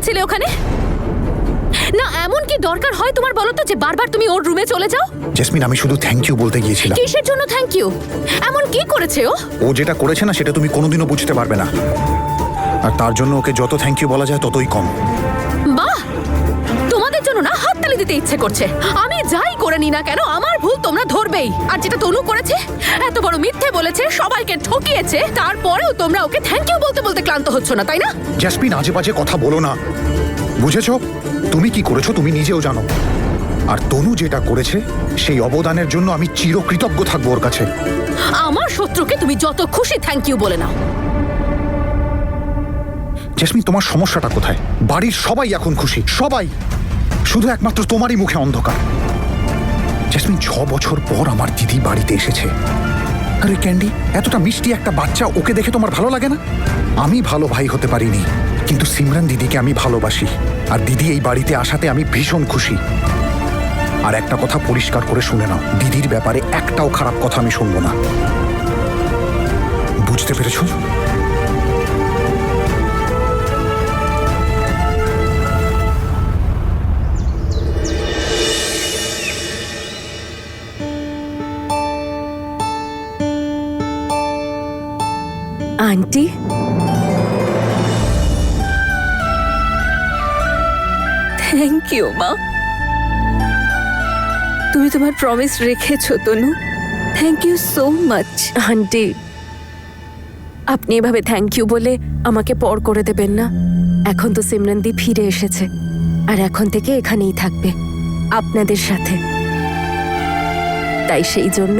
গিয়েছিলে ওখানে? না এমন কি দরকার হয় তোমার বলো তো যে বারবার তুমি ওর রুমে চলে যাও? জেসমিন, আমি শুধু থ্যাংক ইউ বলতে গিয়েছিলাম। কিসের জন্য থ্যাংক ইউ? এমন কি করেছে ও? ও যেটা করেছে না সেটা তুমি কোনোদিনও বুঝতে পারবে না, আর তার জন্য ওকে যত থ্যাংক ইউ বলা যায় ততই কম। বাহ, তোমাদের জন্য না হাততালি দিতে ইচ্ছে করছে। আমি যাই করে নি না কেন আমার ভুল তোমরা ধরবেই। আর যেটা তনু করেছে, এত বড় মিথ্যে বলেছে, সবাইকে ঠকিয়েছে, তারপরেও তোমরা ওকে থ্যাংক ইউ বলতে বলতে ক্লান্ত হচ্ছ না, তাই না? জেসমিন, আজে বাজে কথা বলো না, বুঝেছো? তুমি কি করেছো তুমি নিজেও জানো, আর তনু যেটা করেছে সেই অবদানের জন্য আমি চিরকৃতজ্ঞ থাকবো ওর কাছে। আমার শত্রুকে তুমি যত খুশি থ্যাংক ইউ বলে নাও। জেসমিন, তোমার সমস্যাটা কোথায়? বাড়ির সবাই এখন খুশি, সবাই, শুধু একমাত্র তোমারই মুখে অন্ধকার। জেসমিন, 6 বছর পর আমার দিদি বাড়িতে এসেছে। আরে ক্যান্ডি, এতটা মিষ্টি একটা বাচ্চা, ওকে দেখে তোমার ভালো লাগে না? আমি ভালো ভাই হতে পারিনি, কিন্তু সিমরান দিদিকে আমি ভালোবাসি, আর দিদি এই বাড়িতে আসাতে আমি ভীষণ খুশি। আর একটা কথা পরিষ্কার করে শুনে নাও, দিদির ব্যাপারে একটাও খারাপ কথা আমি শুনবো না, বুঝতে পেরেছো? আন্টি, থ্যাংক ইউ মা। তুমি তোমার প্রমিস রেখেছো Tanu, thank you so much. Aunty, আপনি এভাবে থ্যাংক ইউ বলে আমাকে পর করে দেবেন না। এখন তো সিমরানদি ফিরে এসেছে, আর এখন থেকে এখানেই থাকবে আপনাদের সাথে। তাই সেই জন্য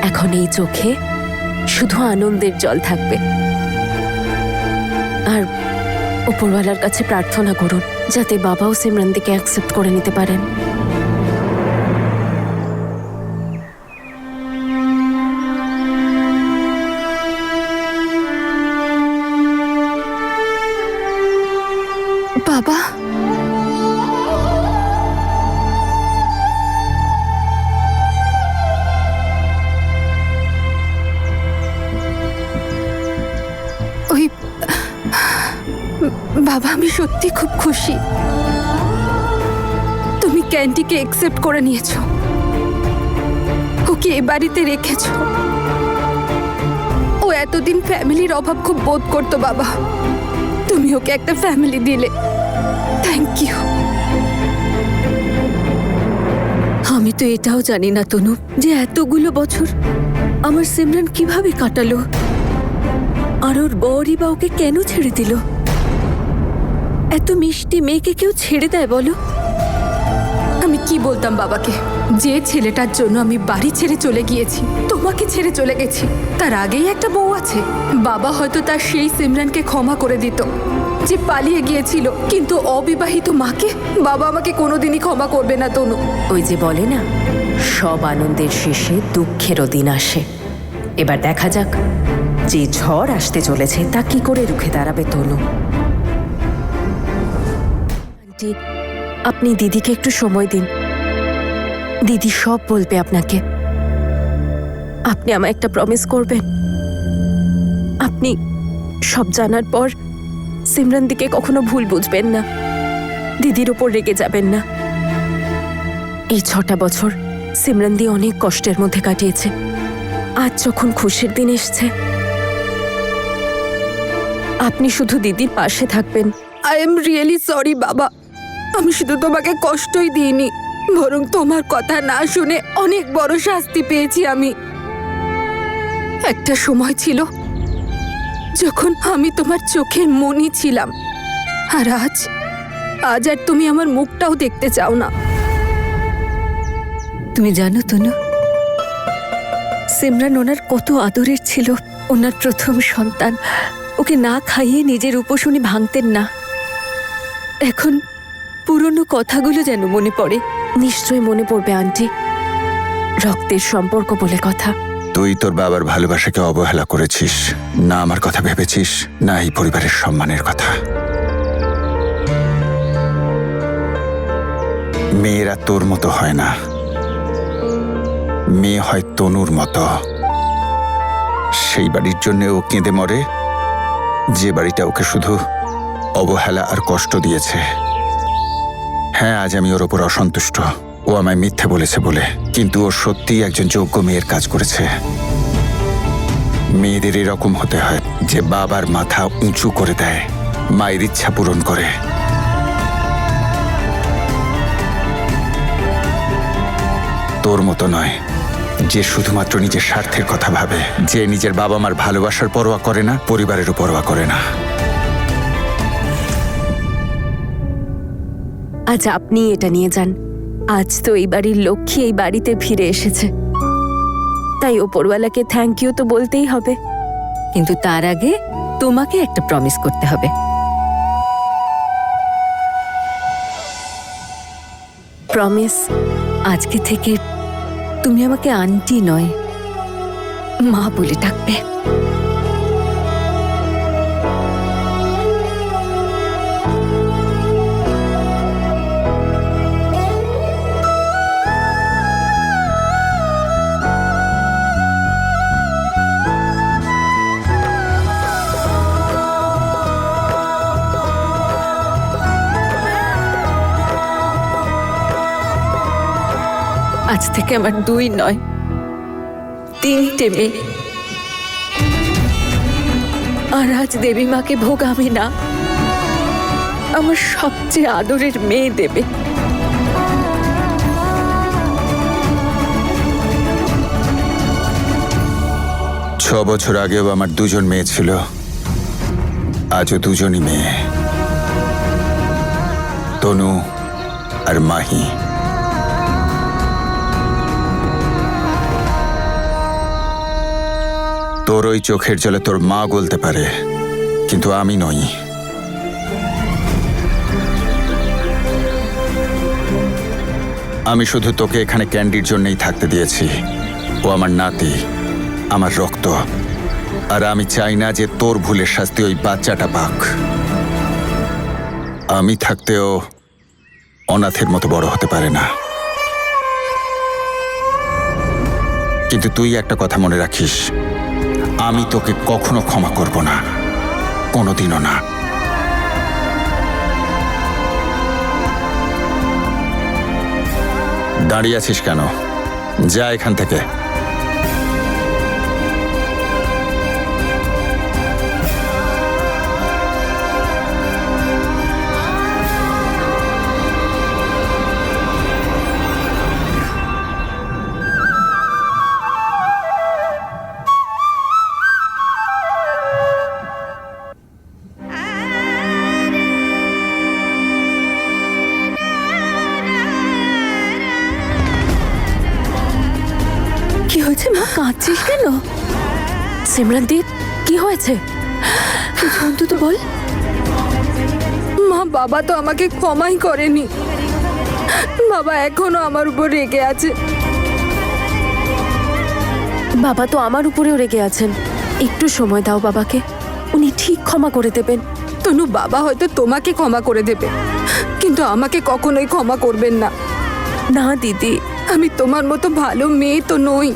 এখন এই চোখে শুধু আনন্দের জল থাকবে। আর উপরওয়ালার কাছে প্রার্থনা করুন যাতে বাবাও সিমরানদিকে অ্যাকসেপ্ট করে নিতে পারেন। বাবা, ওই বাবা, আমি সত্যি খুব খুশি তুমি ক্যান্ডিকে অ্যাকসেপ্ট করে নিয়েছো, ওকে এ বাড়িতে রেখেছো। ও এতদিন ফ্যামিলির অভাব খুব বোধ করতো বাবা, তুমি ওকে একটা ফ্যামিলি দিলে, থ্যাংক ইউ। আমি তো এটাও জানি না তনু যে এতগুলো বছর আমার সিমরান কিভাবে কাটালো, আর ওর বরই বা ওকে কেন ছেড়ে দিল। এত মিষ্টি মেয়েকে কেউ ছেড়ে দেয় বলো? আমি কি বলতাম বাবাকে, যে ছেলেটার জন্য আমি বাড়ি ছেড়ে চলে গিয়েছি, তোমাকে ছেড়ে চলে গেছি, তার আগেই একটা বউ আছে। বাবা হয়তো তার সেই সিমরানকে ক্ষমা করে দিত যে পালিয়ে গিয়েছিল, কিন্তু অবিবাহিত মাকে বাবা আমাকে কোনোদিনই ক্ষমা করবে না তনু। ওই যে বলে না, সব আনন্দের শেষে দুঃখেরও দিন আসে। এবার দেখা যাক যে ঝড় আসতে চলেছে তা কি করে রুখে দাঁড়াবে তনু। আন্টি, আপনি দিদিকে একটু সময় দিন, দিদি সব বলবে আপনাকে। আপনি আমায় একটা প্রমিস করবেন, আপনি সব জানার পর সিমরান দিকে কখনো ভুল বুঝবেন না, দিদির ওপর রেগে যাবেন না। এই 6টা বছর সিমরান দি অনেক কষ্টের মধ্যে কাটিয়েছে, আজ যখন খুশির দিন এসছে আপনি শুধু দিদির পাশে থাকবেন। আই এম রিয়েলি সরি বাবা, আমি শুধু তোমাকে কষ্টই দিইনি, বরং তোমার কথা না শুনে অনেক বড় শাস্তি পেয়েছি আমি। একটা সময় ছিল যখন আমি তোমার চোখের মনি ছিলাম, আর আজ আর তুমি আমার মুখটাও দেখতে চাও না। তুমি জানো তনু, সিমরান ওনার কত আদরের ছিল, ওনার প্রথম সন্তান, ওকে না খাইয়ে নিজের উপোস উনি ভাঙতেন না। এখন পুরনো কথাগুলো যেন মনে পড়ে। নিশ্চয়ই মনে পড়বে আন্টি, রক্তের সম্পর্ক বলে কথা। তুই তোর বাবার ভালোবাসাকে অবহেলা করেছিস, না আমার কথা ভেবেছিস, না এই পরিবারের সম্মানের কথা। মেয়েরা তোর মতো হয় না, মেয়ে হয় তনুর মতো। সেই বাড়ির জন্য ও কেঁদে মরে, যে বাড়িটা ওকে শুধু অবহেলা আর কষ্ট দিয়েছে। হ্যাঁ, আজ আমি ওর ওপর অসন্তুষ্ট। ও আমায় মিথ্যে বলেছে বলে, কিন্তু ও সত্যিই একজন যোগ্য মেয়ের কাজ করেছে। মেয়েদের এরকম হতে হয় যে বাবার মাথা উঁচু করে দেয়, মায়ের ইচ্ছা পূরণ করে। তোর মতো নয়, যে শুধুমাত্র নিজের স্বার্থের কথা ভাবে, যে নিজের বাবা মার ভালোবাসার পরোয়া করে না, পরিবারেরও পরোয়া করে না। আজ আপনি এটা নিয়ে যান। আজ তো এই বাড়ির লক্ষ্মী এই বাড়িতে ফিরে এসেছে, তাই ওপরওয়ালাকে থ্যাংক ইউ তো বলতেই হবে। কিন্তু তার আগে তোমাকে একটা প্রমিস করতে হবে। প্রমিস? আজকে থেকে তুমি আমাকে আন্টি নয়, মা বলে ডাকবে। আজ থেকে আমার 2 নয় 3টে মেয়ে। আর আজ দেবী মাকে ভোগ আমি না, আমার সবচেয়ে আদরের মেয়ে দেবে। 6 বছর আগেও আমার 2জন মেয়ে ছিল, আজও 2জনই মেয়ে, তনু আর মাহি। তোর ওই চোখের জলে তোর মা গলতে পারে, কিন্তু আমি নই। আমি শুধু তোকে এখানে ক্যান্ডির জন্যই থাকতে দিয়েছি। ও আমার নাতি, আমার রক্ত, আর আমি চাই না যে তোর ভুলের শাস্তি ওই বাচ্চাটা পাক। আমি থাকতেও অনাথের মতো বড় হতে পারে না। কিন্তু তুই একটা কথা মনে রাখিস, আমি তোকে কখনো ক্ষমা করব না, কোনোদিনও না। দাঁড়িয়ে আছিস কেন? যা এখান থেকে। কি হয়েছে মা, কাঁদছিস কেন? সিমরনদীপ, কি হয়েছে? কিছু অন্তত বল। মা, বাবা তো আমাকে ক্ষমাই করেনি। বাবা এখনো আমার উপর রেগে আছে। বাবা তো আমার উপরেও রেগে আছেন। একটু সময় দাও বাবাকে, উনি ঠিক ক্ষমা করে দেবেন। তনু, বাবা হয়তো তোমাকে ক্ষমা করে দেবে, কিন্তু আমাকে কখনোই ক্ষমা করবেন না। না দিদি, আমি তোমার মতো ভালো মেয়ে তো নই।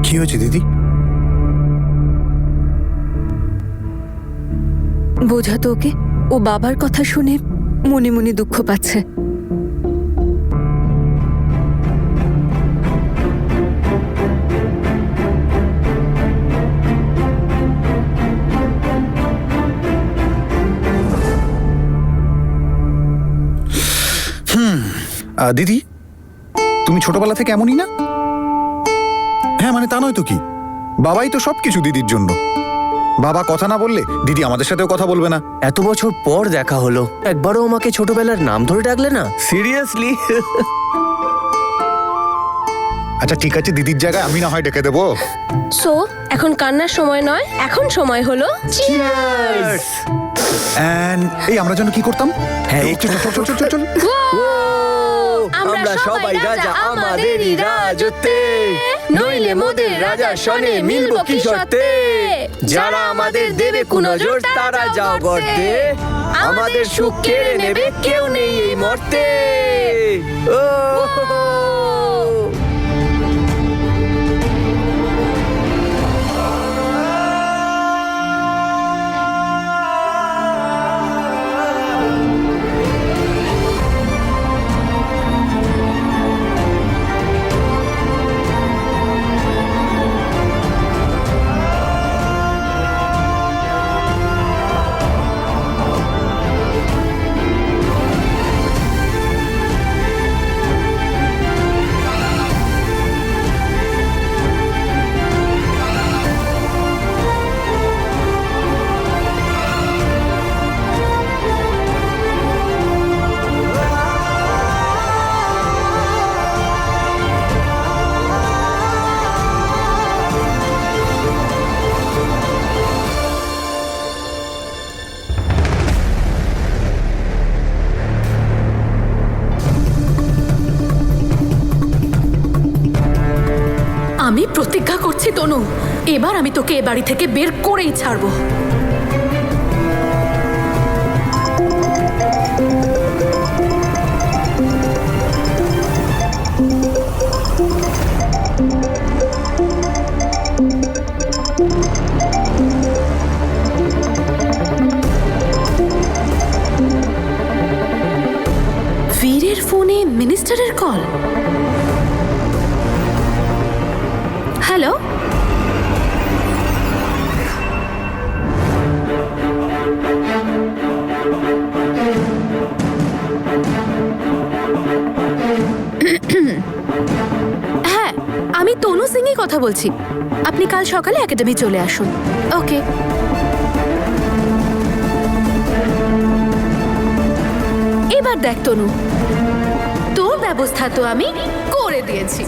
কি হয়েছে দিদি? বোঝাতো ওকে, ও বাবার কথা শুনে মনে মনে দুঃখ পাচ্ছে। দিদি, তুমি ছোটবেলা থেকে এমনই না? হ্যাঁ, মানে তা নয় তো কি, বাবাই তো সবকিছু দিদির জন্য। বাবা কথা না বললে দিদি আমাদের সাথেও কথা বলবে না। এত বছর পর দেখা হলো, একবারও আমাকে ছোটবেলার নাম ধরে ডাকলে না। সিরিয়াসলি? আচ্ছা ঠিক আছে, দিদির জায়গায় আমি না হয় ডেকে দেবো। সো এখন কান্নার সময় নয়, এখন সময় হলো চিয়ার্স। এই আমরা যেন কি করতাম? হ্যাঁ, এই, চল চল চল চল চল চল। আমরা সবাই রাজা আমাদেরই রাজত্বে, নইলে মোদের রাজা শনে মিলবো কি শর্তে। যারা আমাদের দেবে কুনজর তারা যাও গর্তে, আমাদের সুখ কেড়ে নেবে কেউ নেই এই মর্তে। ও তনু, এবার আমি তোকে এ বাড়ি থেকে বের করেই ছাড়বো। বীরের ফোনে মিনিস্টারের কল। হ্যালো, হ্যাঁ আমি তনু সিংই কথা বলছি। আপনি কাল সকালে একাডেমি চলে আসুন। ওকে। এবার দেখ তনু, তোর ব্যবস্থা তো আমি করে দিয়েছি।